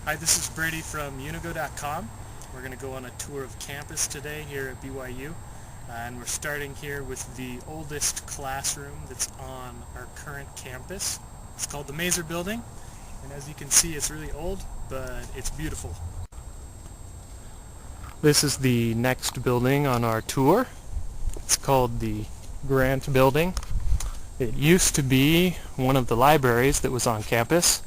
Hi, this is Brady from unigo.com. We're going to go on a tour of campus today here at BYU. And we're starting here with the oldest classroom that's on our current campus. It's called the Mazer Building. And as you can see, it's really old, but it's beautiful. This is the next building on our tour. It's called the Grant Building. It used to be one of the libraries that was on campus,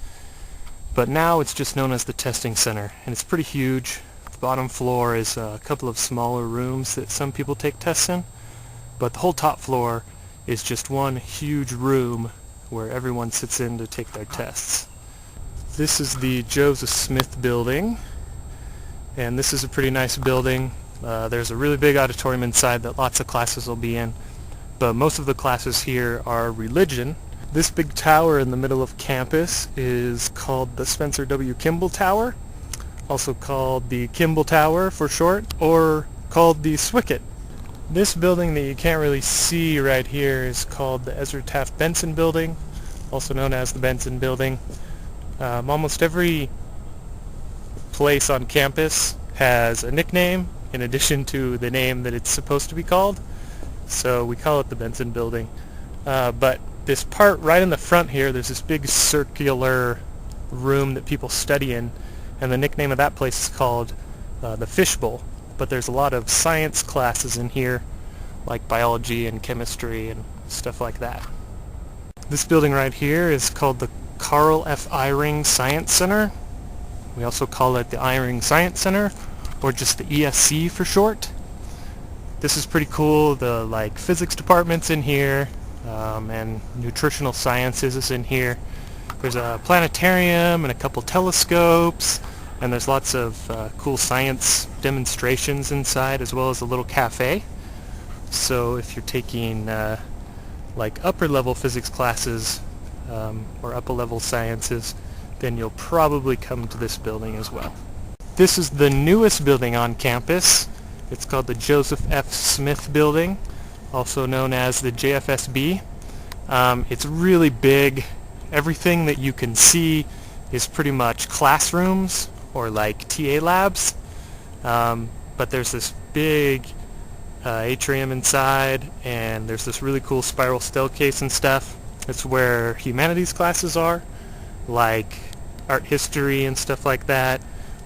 but now it's just known as the testing center, and it's pretty huge. The bottom floor is a couple of smaller rooms that some people take tests in, but the whole top floor is just one huge room where everyone sits in to take their tests. This is the Joseph Smith building, and this is a pretty nice building. There's a really big auditorium inside that lots of classes will be in, but most of the classes here are religion. This big tower in the middle of campus is called the Spencer W. Kimball Tower, also called the Kimball Tower for short, or called the Swicket. This building that you can't really see right here is called the Ezra Taft Benson Building, also known as the Benson Building. Almost every place on campus has a nickname in addition to the name that it's supposed to be called, so we call it the Benson Building. But this part right in the front here, there's this big circular room that people study in, and the nickname of that place is called the Fishbowl. But there's a lot of science classes in here, like biology and chemistry and stuff like that. This building right here is called the Carl F. Eyring Science Center. We also call it the Eyring Science Center, or just the ESC for short. This is pretty cool. The physics department's in here, and nutritional sciences is in here. There's a planetarium and a couple telescopes, and there's lots of cool science demonstrations inside, as well as a little cafe. So if you're taking upper level physics classes or upper level sciences, then you'll probably come to this building as well. This is the newest building on campus. It's called the Joseph F. Smith Building, also known as the JFSB. It's really big. Everything that you can see is pretty much classrooms or like TA labs, but there's this big atrium inside, and there's this really cool spiral staircase and stuff. It's where humanities classes are, like art history and stuff like that,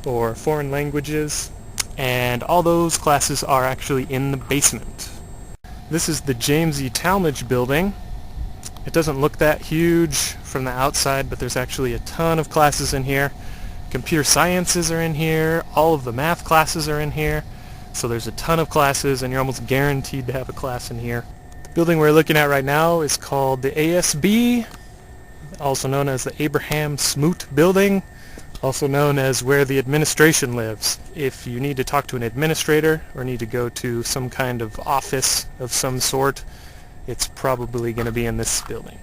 or foreign languages, and all those classes are actually in the basement. This is the James E. Talmadge building. It doesn't look that huge from the outside, but there's actually a ton of classes in here. Computer sciences are in here, all of the math classes are in here, so there's a ton of classes, and you're almost guaranteed to have a class in here. The building we're looking at right now is called the ASB, also known as the Abraham Smoot Building, also known as where the administration lives. If you need to talk to an administrator or need to go to some kind of office of some sort, it's probably going to be in this building.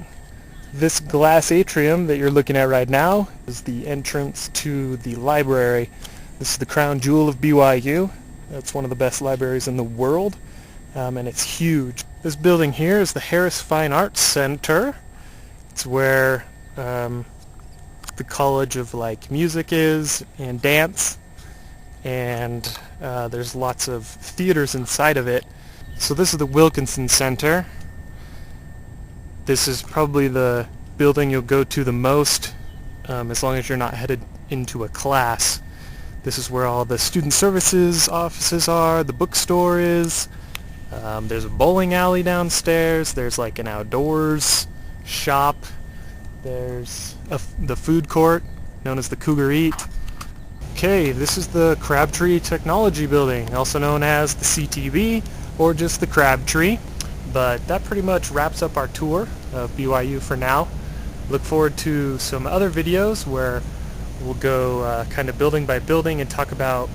This glass atrium that you're looking at right now is the entrance to the library. This is the crown jewel of BYU. It's one of the best libraries in the world, and it's huge. This building here is the Harris Fine Arts Center. It's where the College of Music is, and dance, and there's lots of theaters inside of it. So this is the Wilkinson Center. This is probably the building you'll go to the most, as long as you're not headed into a class. This is where all the student services offices are, the bookstore is. There's a bowling alley downstairs. There's an outdoors shop. There's the food court, known as the Cougar Eat. Okay, this is the Crabtree Technology Building, also known as the CTB, or just the Crabtree. But that pretty much wraps up our tour of BYU for now. Look forward to some other videos where we'll go kind of building by building and talk about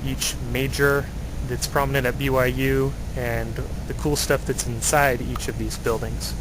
each major that's prominent at BYU and the cool stuff that's inside each of these buildings.